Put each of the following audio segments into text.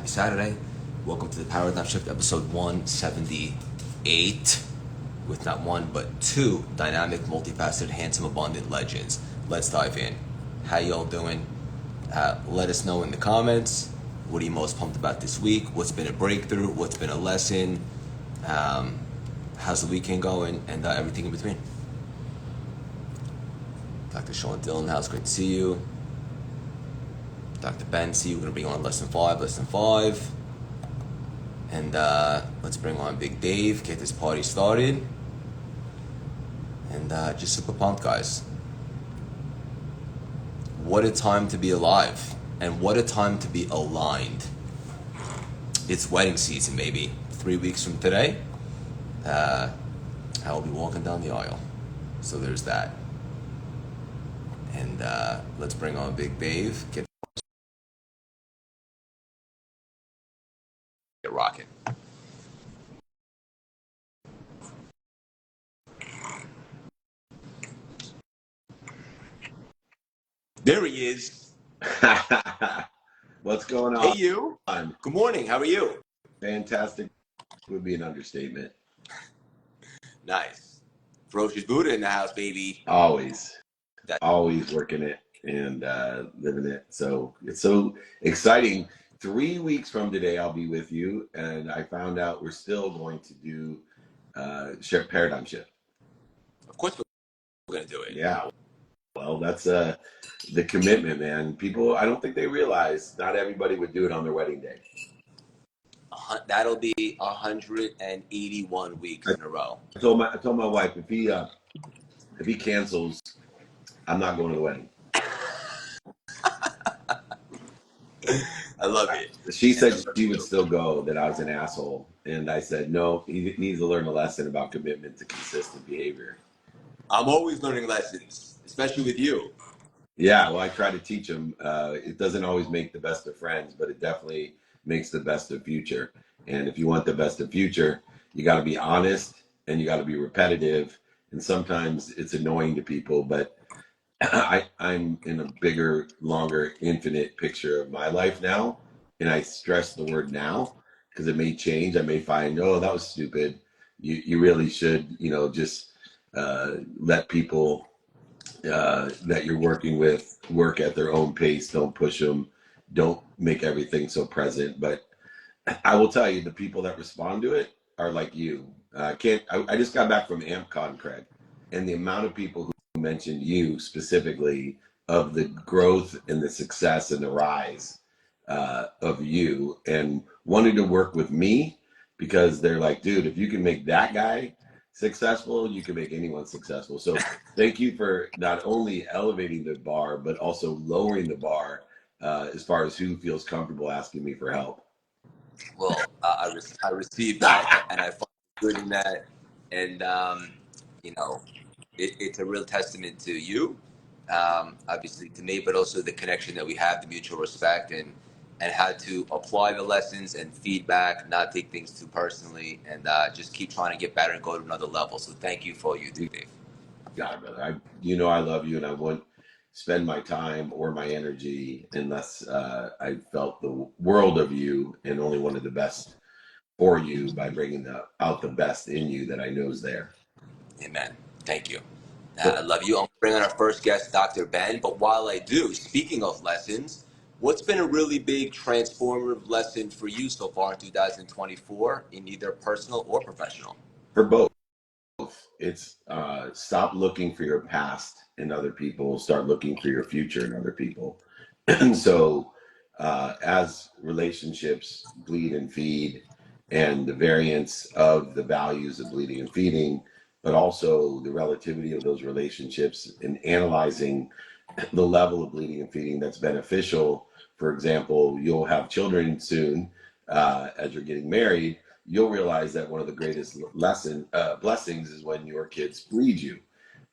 Happy Saturday. Welcome to the Paradigm Shift, episode 178, with not one, but two dynamic, multifaceted, handsome, abundant legends. Let's dive in. How y'all doing? Let us know in the comments. What are you most pumped about this week? What's been a breakthrough? What's been a lesson? How's the weekend going? And everything in between. Dr. Sean Dillon, how's great to see you. Dr. Ben, see you. We're going to bring on lesson 5. And let's bring on Big Dave, get this party started. And just super pumped, guys. What a time to be alive. And what a time to be aligned. It's wedding season, baby. 3 weeks from today, I'll be walking down the aisle. So there's that. And let's bring on Big Dave. Get rocking. There he is. What's going on? Hey, you. Good morning. How are you? Fantastic would be an understatement. Nice. Ferocious Buddha in the house, baby. Always working it and living it. So it's so exciting. 3 weeks from today, I'll be with you. And I found out we're still going to do paradigm shift. Of course we're going to do it. Yeah. Well, that's the commitment, man. People, I don't think they realize not everybody would do it on their wedding day. That'll be 181 weeks in a row. I told my wife, if he cancels, I'm not going to the wedding. I love it. She said she would still go, that I was an asshole. And I said, no, he needs to learn a lesson about commitment to consistent behavior. I'm always learning lessons, especially with you. Yeah, well, I try to teach him. It doesn't always make the best of friends, but it definitely makes the best of future. And if you want the best of future, you got to be honest and you got to be repetitive. And sometimes it's annoying to people, but I'm in a bigger, longer, infinite picture of my life now. And I stress the word now because it may change. I may find, oh, that was stupid. You really should, just let people that you're working with work at their own pace. Don't push them. Don't make everything so present. But I will tell you, the people that respond to it are like you. I just got back from AmpCon, Craig, and the amount of people who mentioned you specifically of the growth and the success and the rise of you and wanted to work with me because they're like, dude, if you can make that guy successful, you can make anyone successful. So thank you for not only elevating the bar, but also lowering the bar as far as who feels comfortable asking me for help. Well, I received that, and I find good in that. And, it's a real testament to you, obviously to me, but also the connection that we have, the mutual respect, and how to apply the lessons and feedback, not take things too personally, and just keep trying to get better and go to another level. So thank you for all you do, Dave. God, brother, I love you, and I wouldn't spend my time or my energy unless I felt the world of you and only wanted the best for you by bringing out the best in you that I know is there. Amen. Thank you. I love you. I'm bringing our first guest, Dr. Ben. But while I do, speaking of lessons, what's been a really big transformative lesson for you so far in 2024 in either personal or professional? For both. It's stop looking for your past in other people, start looking for your future in other people. And so as relationships bleed and feed, and the variance of the values of bleeding and feeding, but also the relativity of those relationships and analyzing the level of bleeding and feeding that's beneficial. For example, you'll have children soon as you're getting married. You'll realize that one of the greatest blessings is when your kids bleed you.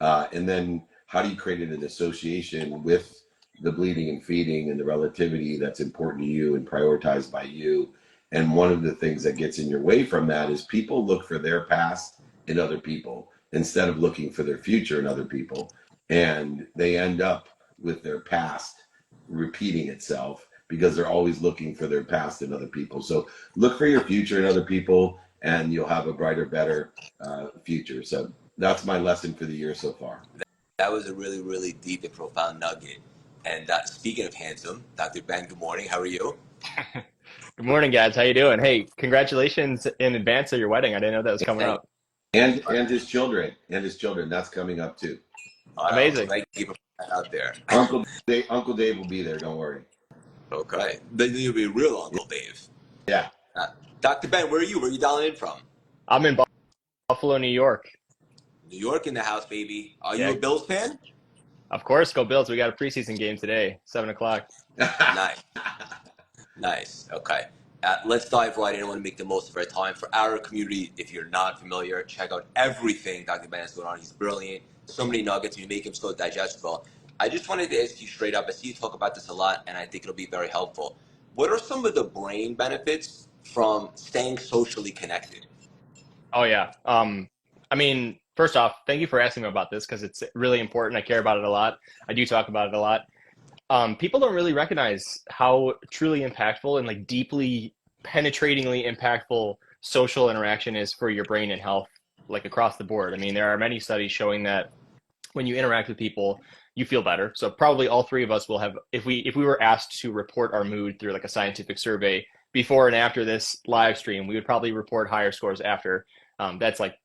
And then how do you create an association with the bleeding and feeding and the relativity that's important to you and prioritized by you? And one of the things that gets in your way from that is people look for their past in other people instead of looking for their future in other people. And they end up with their past repeating itself because they're always looking for their past in other people. So look for your future in other people, and you'll have a brighter, better future. So that's my lesson for the year so far. That was a really, really deep and profound nugget. And speaking of handsome, Dr. Ben, good morning. How are you? Good morning, guys. How you doing? Hey, congratulations in advance of your wedding. I didn't know that was coming up. And his children, that's coming up too. Amazing. Thank you for putting that out there. Uncle Dave will be there. Don't worry. Okay. Then you'll be real Uncle Dave. Yeah. Dr. Ben, where are you? Where are you dialing in from? I'm in Buffalo, New York. New York in the house, baby. Are you Yeah. a Bills fan? Of course, go Bills. We got a preseason game today, 7 o'clock. Nice. Nice. Okay. Let's dive right in. I want to make the most of our time. For our community, if you're not familiar, check out everything Dr. Ben has going on. He's brilliant. So many nuggets. You make him so digestible. I just wanted to ask you straight up. I see you talk about this a lot, and I think it'll be very helpful. What are some of the brain benefits from staying socially connected? Oh, yeah. I mean, first off, thank you for asking me about this because it's really important. I care about it a lot. I do talk about it a lot. People don't really recognize how truly impactful and like deeply penetratingly impactful social interaction is for your brain and health, like across the board. I mean, there are many studies showing that when you interact with people, you feel better. So probably all three of us will have, if we were asked to report our mood through like a scientific survey before and after this live stream, we would probably report higher scores after. That's like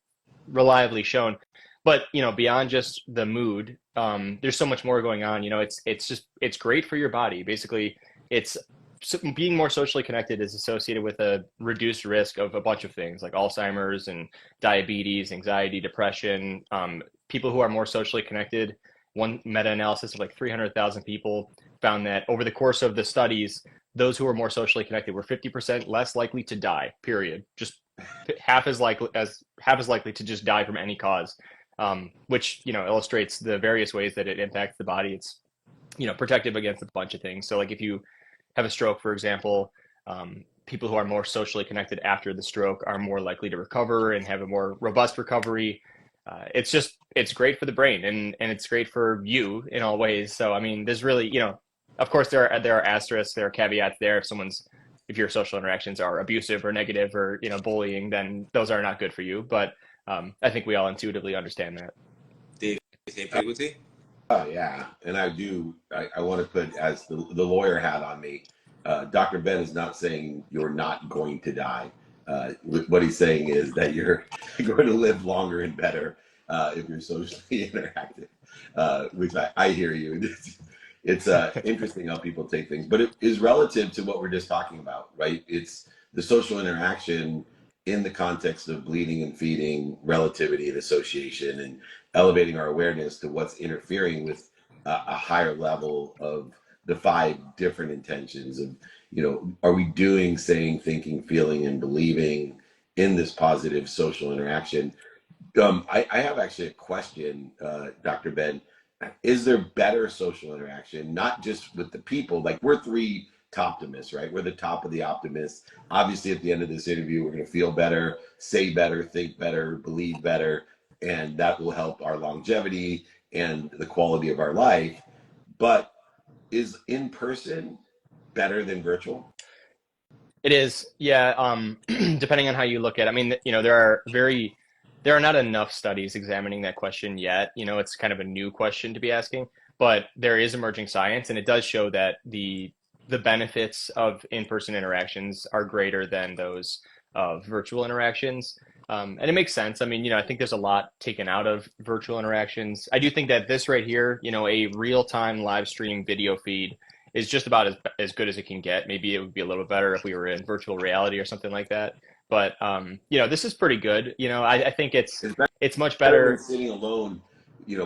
reliably shown. But beyond just the mood, there's so much more going on. It's great for your body. Basically, it's being more socially connected is associated with a reduced risk of a bunch of things like Alzheimer's and diabetes, anxiety, depression. People who are more socially connected, one meta-analysis of like 300,000 people found that over the course of the studies, those who were more socially connected were 50% less likely to die, period. Just half as likely to just die from any cause. Which illustrates the various ways that it impacts the body. It's protective against a bunch of things. So like if you have a stroke, for example, people who are more socially connected after the stroke are more likely to recover and have a more robust recovery. It's great for the brain and it's great for you in all ways. So I mean, there's really of course there are asterisks, there are caveats there. If your social interactions are abusive or negative or bullying, then those are not good for you. But I think we all intuitively understand that. Dave, same frequency? Oh, yeah. And I want to put as the lawyer hat on me. Dr. Ben is not saying you're not going to die. What he's saying is that you're going to live longer and better if you're socially interactive, which I hear you. It's interesting how people take things, but it is relative to what we're just talking about, right? It's the social interaction in the context of bleeding and feeding, relativity and association, and elevating our awareness to what's interfering with a higher level of the 5 different intentions of, are we doing, saying, thinking, feeling, and believing in this positive social interaction? I have actually a question, Dr. Ben. Is there better social interaction, not just with the people? Like we're 3 optimists, right? We're the top of the optimists. Obviously, at the end of this interview, we're going to feel better, say better, think better, believe better, and that will help our longevity and the quality of our life. But is in person better than virtual? It is, yeah. Depending on how you look at it. I mean, there are not enough studies examining that question yet. It's kind of a new question to be asking, but there is emerging science, and it does show that the benefits of in-person interactions are greater than those of virtual interactions. And it makes sense. I mean, I think there's a lot taken out of virtual interactions. I do think that this right here, a real-time live stream video feed is just about as good as it can get. Maybe it would be a little better if we were in virtual reality or something like that. But this is pretty good. I think it's much better than sitting alone,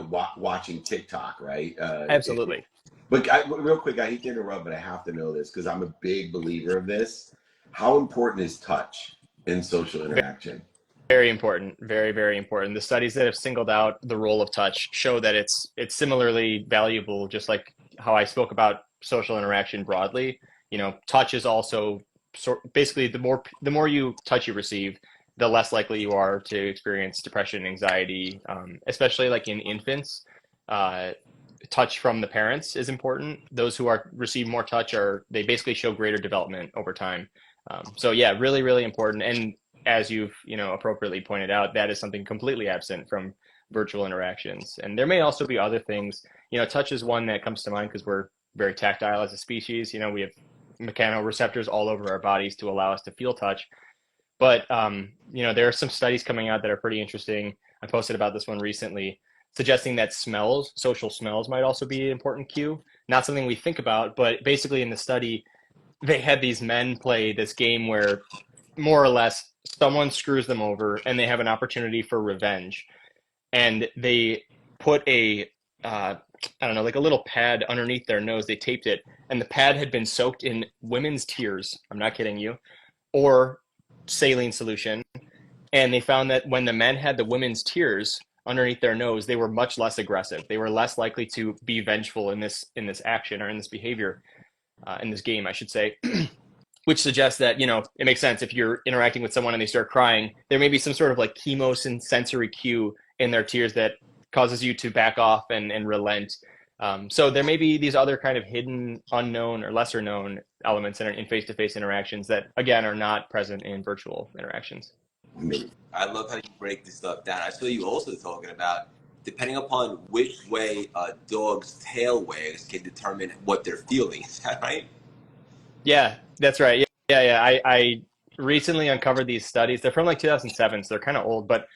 watching TikTok, right? Absolutely. But real quick, I hate to interrupt, but I have to know this because I'm a big believer of this. How important is touch in social interaction? Very important. Very, very important. The studies that have singled out the role of touch show that it's similarly valuable, just like how I spoke about social interaction broadly. Touch is also basically the more you touch you receive, the less likely you are to experience depression, anxiety, especially like in infants. touch from the parents is important. Those who are receive more touch they basically show greater development over time. So yeah, really, really important. And as you've, appropriately pointed out, that is something completely absent from virtual interactions. And there may also be other things, touch is one that comes to mind because we're very tactile as a species. We have mechanoreceptors all over our bodies to allow us to feel touch. But, there are some studies coming out that are pretty interesting. I posted about this one recently, suggesting that social smells might also be an important cue. Not something we think about, but basically in the study, they had these men play this game where more or less someone screws them over and they have an opportunity for revenge. And they put I don't know, like a little pad underneath their nose. They taped it, and the pad had been soaked in women's tears. I'm not kidding you, or saline solution. And they found that when the men had the women's tears underneath their nose, they were much less aggressive. They were less likely to be vengeful in this action or in this behavior, in this game, I should say. Which suggests that, it makes sense if you're interacting with someone and they start crying, there may be some sort of like sensory cue in their tears that causes you to back off and relent. So there may be these other kind of hidden, unknown, or lesser known elements in face-to-face interactions that, again, are not present in virtual interactions. I love how you break this stuff down. I saw you also talking about depending upon which way a dog's tail wags can determine what they're feeling. Is that right? Yeah, that's right. Yeah. I recently uncovered these studies. They're from like 2007, so they're kind of old. But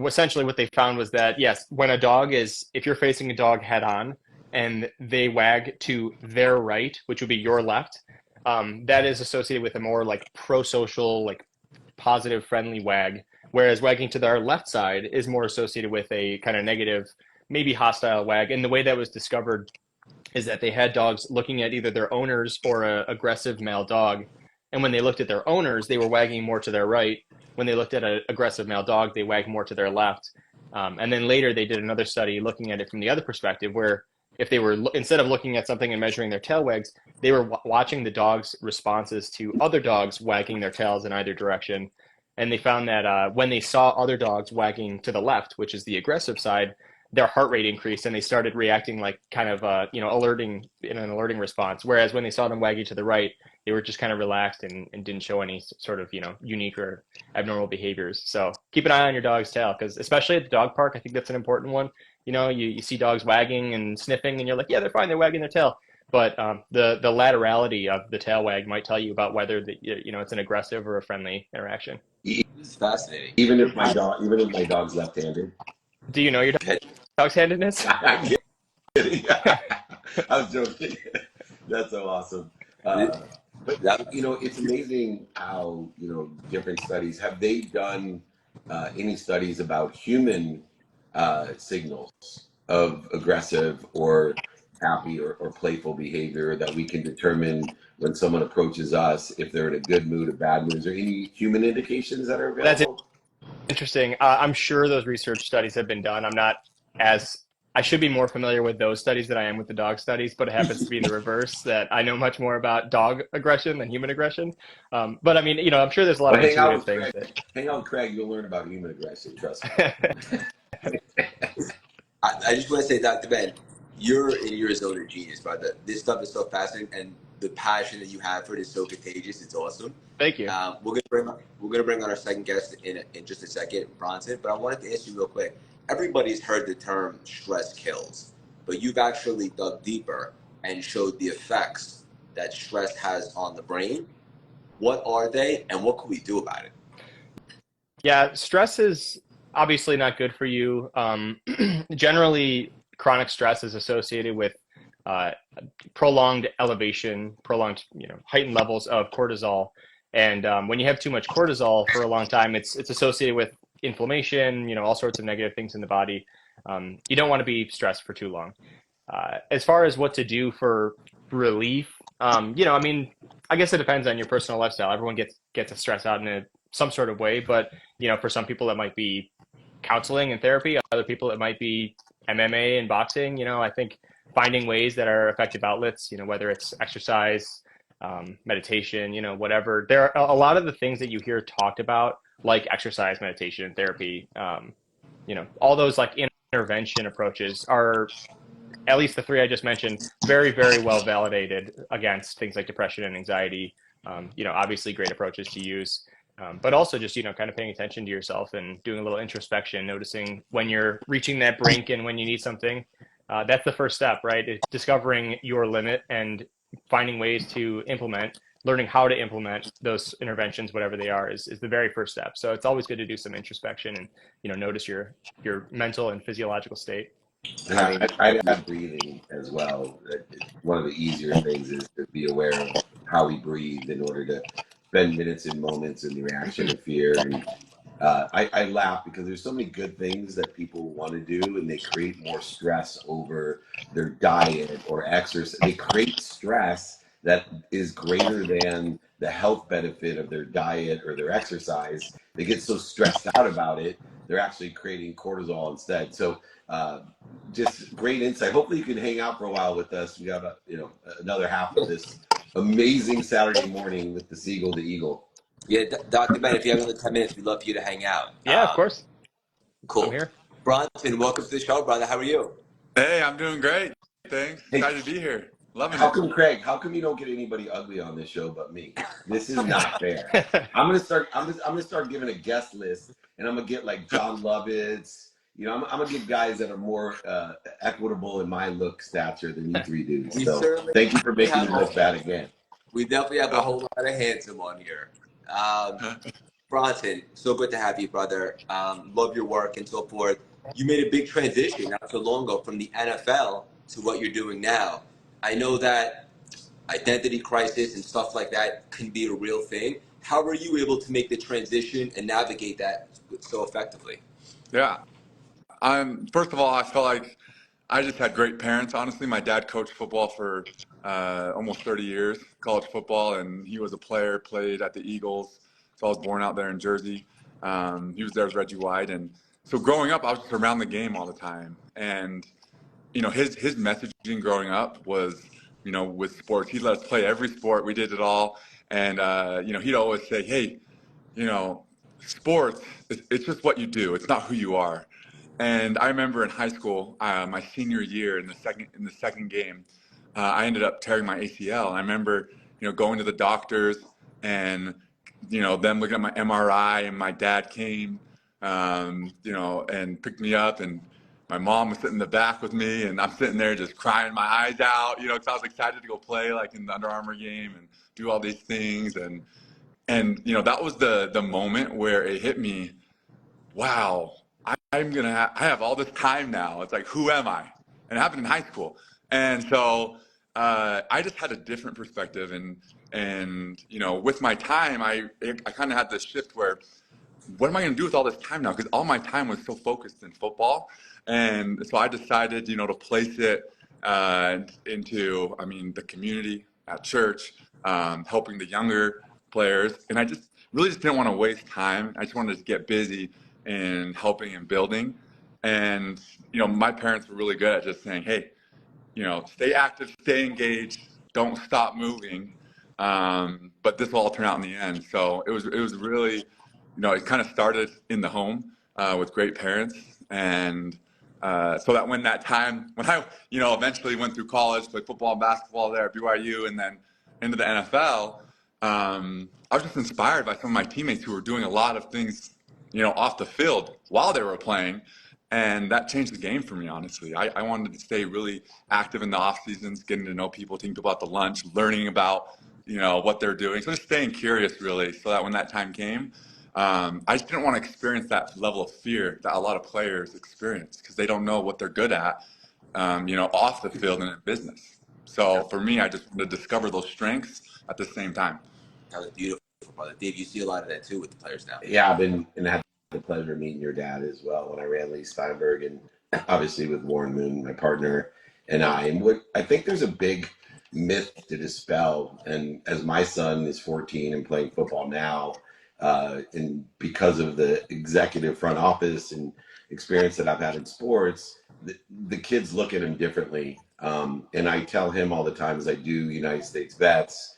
essentially what they found was that, yes, when if you're facing a dog head on and they wag to their right, which would be your left, that is associated with a more like pro-social, like positive, friendly wag. Whereas wagging to their left side is more associated with a kind of negative, maybe hostile wag. And the way that was discovered is that they had dogs looking at either their owners or an aggressive male dog. And when they looked at their owners, they were wagging more to their right. When they looked at an aggressive male dog, they wagged more to their left. And then later they did another study looking at it from the other perspective, where if they were, instead of looking at something and measuring their tail wags, they were watching the dog's responses to other dogs wagging their tails in either direction. And they found that when they saw other dogs wagging to the left, which is the aggressive side, their heart rate increased and they started reacting like kind of, alerting in an alerting response. Whereas when they saw them wagging to the right, they were just kind of relaxed and didn't show any sort of, unique or abnormal behaviors. So keep an eye on your dog's tail, because especially at the dog park, I think that's an important one. You see dogs wagging and sniffing and you're like, yeah, they're fine. They're wagging their tail. But the laterality of the tail wag might tell you about whether it's an aggressive or a friendly interaction. This is fascinating. Even if my dog's left-handed. Do you know your dog's handedness? I'm kidding. I was joking. That's so awesome. But it's amazing how different studies have they done any studies about human signals of aggressive or happy or playful behavior that we can determine when someone approaches us if they're in a good mood or bad mood. Is there any human indications that are available? That's interesting. I'm sure those research studies have been done. I should be more familiar with those studies than I am with the dog studies, but it happens to be the reverse, that I know much more about dog aggression than human aggression. But I mean, I'm sure there's a lot of intuitive things. Hang on, Craig, you'll learn about human aggression, trust me. I just want to say, Dr. Ben, you're in your zone of genius, brother. This stuff is so fascinating, and the passion that you have for it is so contagious. It's awesome. Thank you. We're gonna bring on our second guest in just a second, Bronson. But I wanted to ask you real quick. Everybody's heard the term stress kills, but you've actually dug deeper and showed the effects that stress has on the brain. What are they, and what can we do about it? Yeah, stress is obviously not good for you. Generally, chronic stress is associated with prolonged heightened levels of cortisol. And when you have too much cortisol for a long time, it's associated with inflammation, all sorts of negative things in the body. You don't want to be stressed for too long. As far as what to do for relief, I guess it depends on your personal lifestyle. Everyone gets a stress out in some sort of way, but for some people it might be counseling and therapy. Other people it might be MMA and boxing. I think finding ways that are effective outlets, whether it's exercise, meditation, whatever. There are a lot of the things that you hear talked about, like exercise, meditation, therapy, all those like intervention approaches are at least the three I just mentioned, very, very well validated against things like depression and anxiety. Obviously great approaches to use, but also just, kind of paying attention to yourself and doing a little introspection, noticing when you're reaching that brink and when you need something. That's the first step, right? It's discovering your limit and finding ways to implement, learning how to implement those interventions, whatever they are, is the very first step. So it's always good to do some introspection and, notice your mental and physiological state. I'd add breathing as well. One of the easier things is to be aware of how we breathe in order to spend minutes and moments in the reaction of fear. And I laugh because there's so many good things that people want to do, and they create more stress over their diet or exercise. They create stress that is greater than the health benefit of their diet or their exercise. They get so stressed out about it, they're actually creating cortisol instead. So just great insight. Hopefully you can hang out for a while with us. We got another half of this amazing Saturday morning with the Siegel, the Eagle. Yeah, Dr. Ben, if you have another 10 minutes, we'd love for you to hang out. Yeah, of course. Cool. I'm here. Bronson, welcome to the show, brother. How are you? Hey, I'm doing great. Thanks. Excited to be here. Loving How it. come, Craig? How come you don't get anybody ugly on this show but me? This is not fair. I'm gonna start giving a guest list, and I'm gonna get like John Lovitz. I'm gonna get guys that are more equitable in my look stature than you three dudes. So thank you for making me look bad again. We definitely have a whole lot of handsome on here. Bronson, so good to have you, brother. Love your work and so forth. You made a big transition not so long ago from the NFL to what you're doing now. I know that identity crisis and stuff like that can be a real thing. How were you able to make the transition and navigate that so effectively? Yeah. First of all, I felt like I just had great parents. Honestly, my dad coached football for almost 30 years, college football, and he was a player, played at the Eagles. So I was born out there in Jersey. He was there as Reggie White. And so growing up, I was just around the game all the time. And his messaging growing up was, with sports, he let us play every sport. We did it all. And, he'd always say, hey, sports, it's just what you do. It's not who you are. And I remember in high school, my senior year in the second game, I ended up tearing my ACL. And I remember, going to the doctors and, them looking at my MRI, and my dad came, and picked me up, and my mom was sitting in the back with me, and I'm sitting there just crying my eyes out, because I was excited to go play like in the Under Armour game and do all these things. And that was the moment where it hit me, wow, I have all this time now. It's like, who am I? And it happened in high school. And so I just had a different perspective, and with my time, I kind of had this shift where, what am I going to do with all this time now? Because all my time was so focused in football. And so I decided, to place it into, the community at church, helping the younger players. And I just didn't want to waste time. I just wanted to get busy in helping and building. And, my parents were really good at just saying, hey, stay active, stay engaged, don't stop moving. But this will all turn out in the end. So it was really, it kind of started in the home with great parents. And so that when I, eventually went through college, played football and basketball there at BYU, and then into the NFL, I was just inspired by some of my teammates who were doing a lot of things, off the field while they were playing. And that changed the game for me, honestly. I wanted to stay really active in the off seasons, getting to know people, taking people out to lunch, learning about, what they're doing. So just staying curious, really, so that when that time came, I just didn't want to experience that level of fear that a lot of players experience, because they don't know what they're good at, off the field and in business. So for me, I just wanted to discover those strengths at the same time. That was beautiful, brother. Dave, you see a lot of that too with the players now. Yeah, I've been and had the pleasure of meeting your dad as well when I ran Lee Steinberg, and obviously with Warren Moon, my partner, and I. And what I think there's a big myth to dispel. And as my son is 14 and playing football now, and because of the executive front office and experience that I've had in sports, the kids look at him differently. And I tell him all the time, as I do United States vets,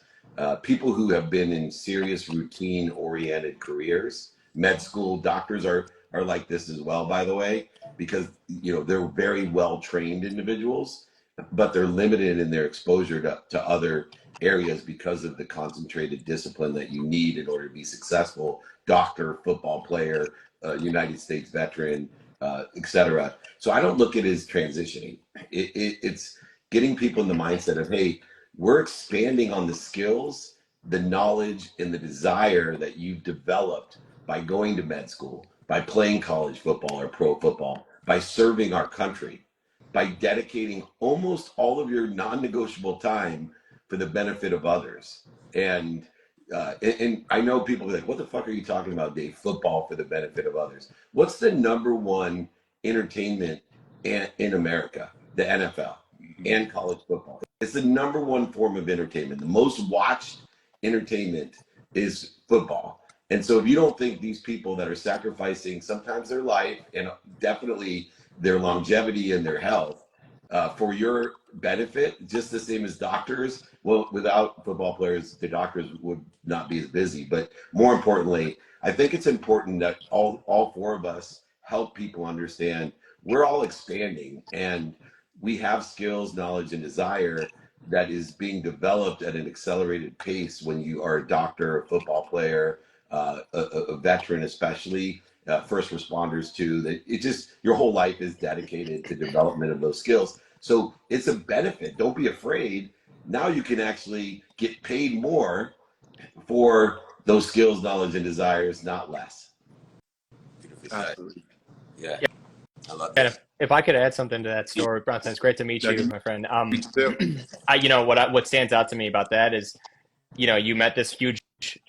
people who have been in serious routine oriented careers, med school doctors, are are like this as well, by the way, because they're very well trained individuals, but they're limited in their exposure to other areas because of the concentrated discipline that you need in order to be successful. Doctor, football player, United States veteran, etc. So I don't look at it as transitioning. It's getting people in the mindset of, hey, we're expanding on the skills, the knowledge, and the desire that you've developed by going to med school, by playing college football or pro football, by serving our country, by dedicating almost all of your non-negotiable time for the benefit of others. And I know people be like, what the fuck are you talking about, Dave? Football for the benefit of others. What's the number one entertainment in America? The NFL and college football. It's the number one form of entertainment. The most watched entertainment is football. And so if you don't think these people that are sacrificing sometimes their life and definitely their longevity and their health for your benefit, just the same as doctors, well, without football players, the doctors would not be as busy. But more importantly, I think it's important that all four of us help people understand we're all expanding, and we have skills, knowledge, and desire that is being developed at an accelerated pace when you are a doctor, a football player, a veteran, especially first responders too. That it just, your whole life is dedicated to development of those skills. So it's a benefit. Don't be afraid. Now you can actually get paid more for those skills, knowledge, and desires, not less. Beautifully said. Absolutely. Yeah. I love And that. if I could add something to that story, Bronson, it's great to meet you, my friend. Me too. What stands out to me about that is, you met this huge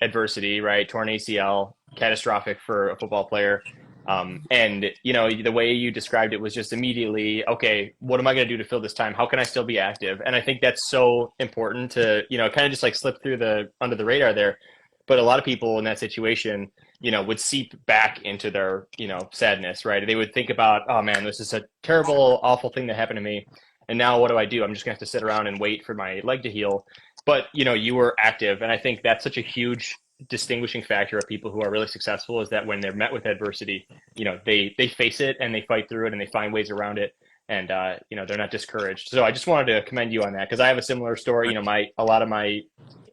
adversity, right? Torn ACL, catastrophic for a football player. And the way you described it was just immediately, okay, what am I going to do to fill this time? How can I still be active? And I think that's so important to, kind of just like slip through under the radar there. But a lot of people in that situation, would seep back into their, sadness, right? They would think about, oh man, this is a terrible, awful thing that happened to me. And now what do I do? I'm just gonna have to sit around and wait for my leg to heal. But, you were active. And I think that's such a huge distinguishing factor of people who are really successful, is that when they're met with adversity, they face it and they fight through it and they find ways around it. And, they're not discouraged. So I just wanted to commend you on that, because I have a similar story. A lot of my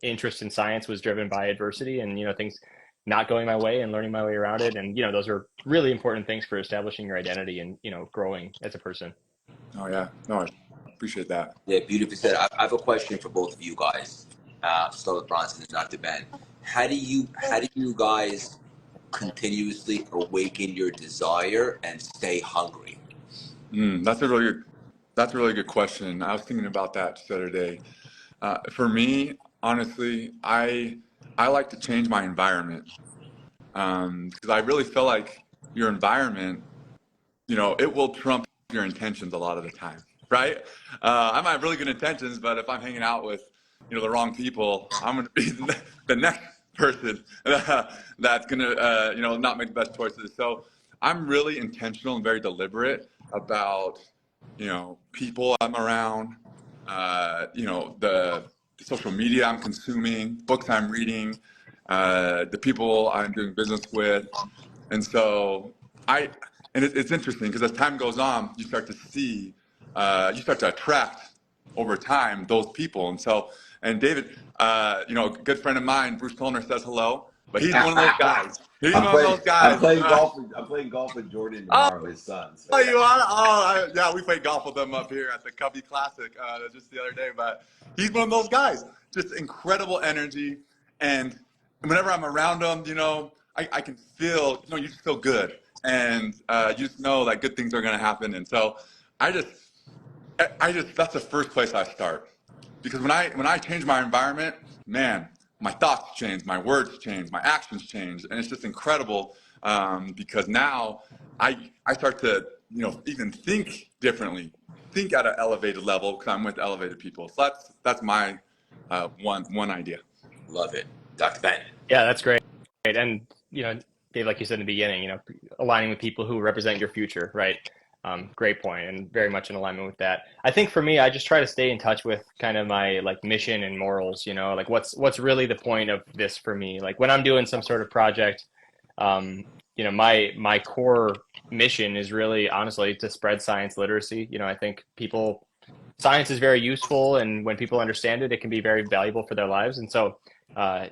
interest in science was driven by adversity and, things not going my way and learning my way around it. And, those are really important things for establishing your identity and, growing as a person. Oh yeah. No, I appreciate that. Yeah, beautifully said. I have a question for both of you guys. Start with Bronson and Dr. Ben. How do you guys continuously awaken your desire and stay hungry? That's a really good question. I was thinking about that the other day. For me, honestly, I like to change my environment, because I really feel like your environment, it will trump your intentions a lot of the time, right? I might have really good intentions, but if I'm hanging out with, the wrong people, I'm going to be the next person that's going to, not make the best choices. So I'm really intentional and very deliberate about, people I'm around, the social media I'm consuming, books I'm reading, the people I'm doing business with. And so it's interesting, because as time goes on, you start to see, you start to attract over time those people. And so, and David, a good friend of mine, Bruce Tollner, says hello, but he's one of those guys. He's one of those guys. I'm playing golf with Jordan tomorrow, his son. So, oh, you are? Oh, yeah, we played golf with them up here at the Covey Classic just the other day. But he's one of those guys, just incredible energy. And whenever I'm around him, I can feel, you just feel good. And you just know that good things are going to happen. And so I just, that's the first place I start. Because when I change my environment, man, my thoughts change, my words change, my actions change. And it's just incredible, because now I start to, even think differently, think at an elevated level, because I'm with elevated people. So that's my one idea. Love it. Dr. Ben. Yeah, that's great. And, Dave, like you said in the beginning, aligning with people who represent your future, right? Great point, and very much in alignment with that. I think for me, I just try to stay in touch with kind of my mission and morals, what's really the point of this for me? Like when I'm doing some sort of project, you know, my core mission is really honestly to spread science literacy. You know, I think science is very useful, and when people understand it, it can be very valuable for their lives. And so,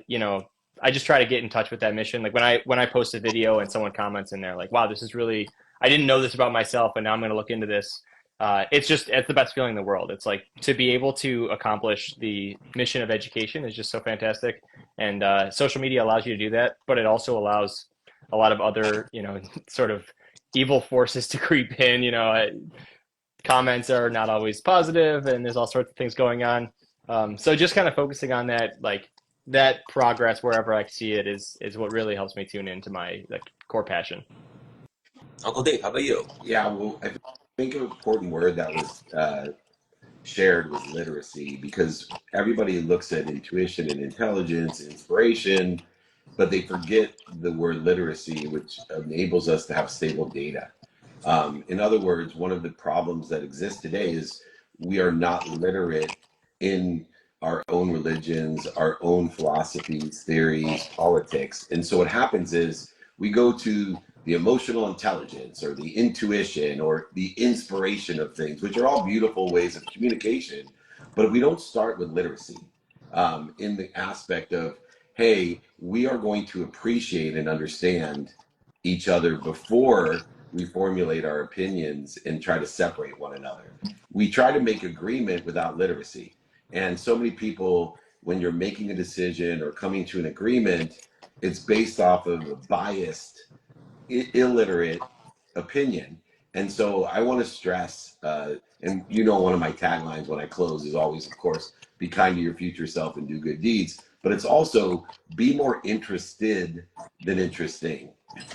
you know, I just try to get in touch with that mission. Like when I post a video and someone comments in there like, wow, this is really, I didn't know this about myself, and now I'm going to look into this. It's the best feeling in the world. It's like to be able to accomplish the mission of education is just so fantastic. And social media allows you to do that, but it also allows a lot of other, you know, sort of evil forces to creep in. You know, comments are not always positive, and there's all sorts of things going on. So just kind of focusing on that, like that progress wherever I see it is what really helps me tune into my like core passion. Uncle Dave, how about you? Yeah, well, I think an important word that was shared was literacy, because everybody looks at intuition and intelligence, inspiration, but they forget the word literacy, which enables us to have stable data. In other words, one of the problems that exists today is we are not literate in our own religions, our own philosophies, theories, politics. And so what happens is we go to the emotional intelligence or the intuition or the inspiration of things, which are all beautiful ways of communication. But if we don't start with literacy, in the aspect of, hey, we are going to appreciate and understand each other before we formulate our opinions and try to separate one another. We try to make agreement without literacy. And so many people, when you're making a decision or coming to an agreement, it's based off of a biased, illiterate opinion. And so I want to stress, and you know, one of my taglines when I close is always, of course, be kind to your future self and do good deeds. But it's also be more interested than interesting.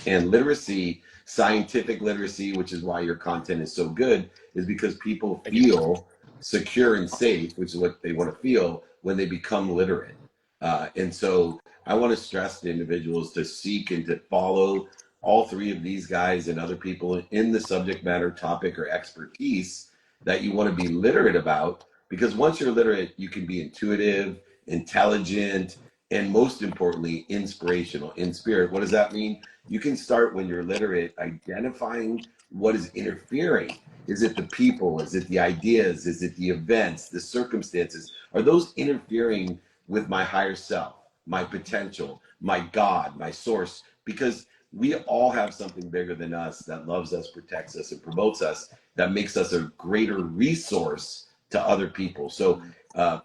And literacy, scientific literacy, which is why your content is so good, is because people feel secure and safe, which is what they want to feel when they become literate. And so I want to stress to individuals to seek and to follow all three of these guys and other people in the subject matter, topic, or expertise that you want to be literate about. Because once you're literate, you can be intuitive, intelligent, and most importantly, inspirational, in spirit. What does that mean? You can start when you're literate, identifying what is interfering. Is it the people? Is it the ideas? Is it the events, the circumstances? Are those interfering with my higher self, my potential, my God, my source? Because we all have something bigger than us that loves us, protects us, and promotes us, that makes us a greater resource to other people. So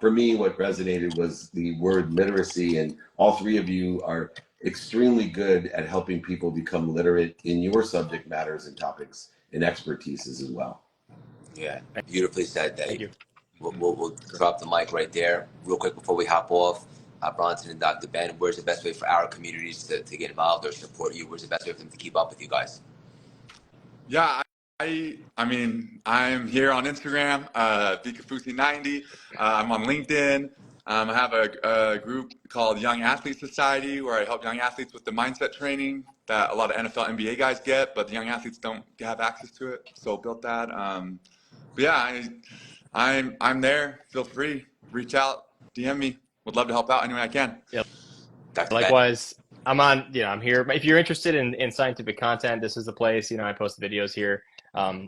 for me, what resonated was the word literacy, and all three of you are extremely good at helping people become literate in your subject matters and topics and expertises as well. Yeah, beautifully said, Dave. Thank you. We'll drop the mic right there. Real quick before we hop off, Bronson and Dr. Ben, where's the best way for our communities to get involved or support you? Where's the best way for them to keep up with you guys? Yeah, I mean, I'm here on Instagram, Kaufusi90. I'm on LinkedIn. I have a group called Young Athlete Society where I help young athletes with the mindset training that a lot of NFL, NBA guys get, but the young athletes don't have access to it. So built that. But yeah, I'm there. Feel free, reach out, DM me. Would love to help out any way I can. Yep. Dr. Likewise, I'm here. If you're interested in scientific content, this is the place. You know, I post videos here.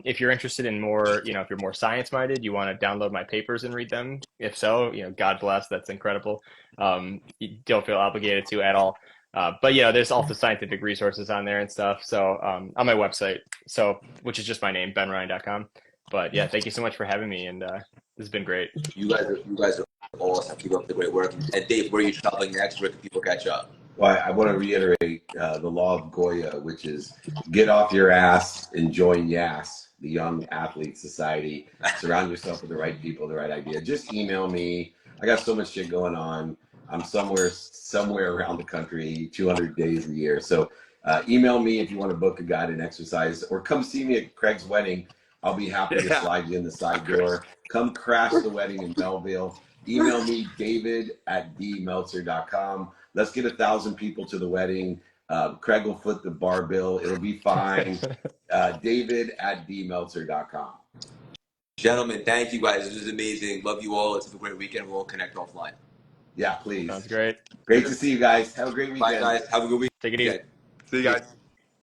If you're interested in more, you know, if you're more science minded, you want to download my papers and read them. If so, you know, God bless, that's incredible. You don't feel obligated to at all. But you know, there's also scientific resources on there and stuff. So on my website, which is just my name, benrein.com. But yeah, thank you so much for having me, and this has been great. You guys are awesome. Keep up the great work. And Dave, where are you traveling next? Where can people catch up? Well, I want to reiterate the law of Goya, which is get off your ass and join YAS, the Young Athlete Society. Surround yourself with the right people, the right idea. Just email me. I got so much shit going on. I'm somewhere around the country, 200 days a year. So email me if you want to book a guided exercise, or come see me at Craig's wedding. I'll be happy to slide you in the side door. Come crash the wedding in Melville. Email me, david@dmeltzer.com. Let's get 1,000 people to the wedding. Craig will foot the bar bill. It'll be fine. David@dmeltzer.com. Gentlemen, thank you guys. This was amazing. Love you all. Let's have a great weekend. We'll connect offline. Yeah, please. Sounds great. Great to see you guys. Have a great weekend. Bye, guys. Have a good week. Take it easy. See you guys.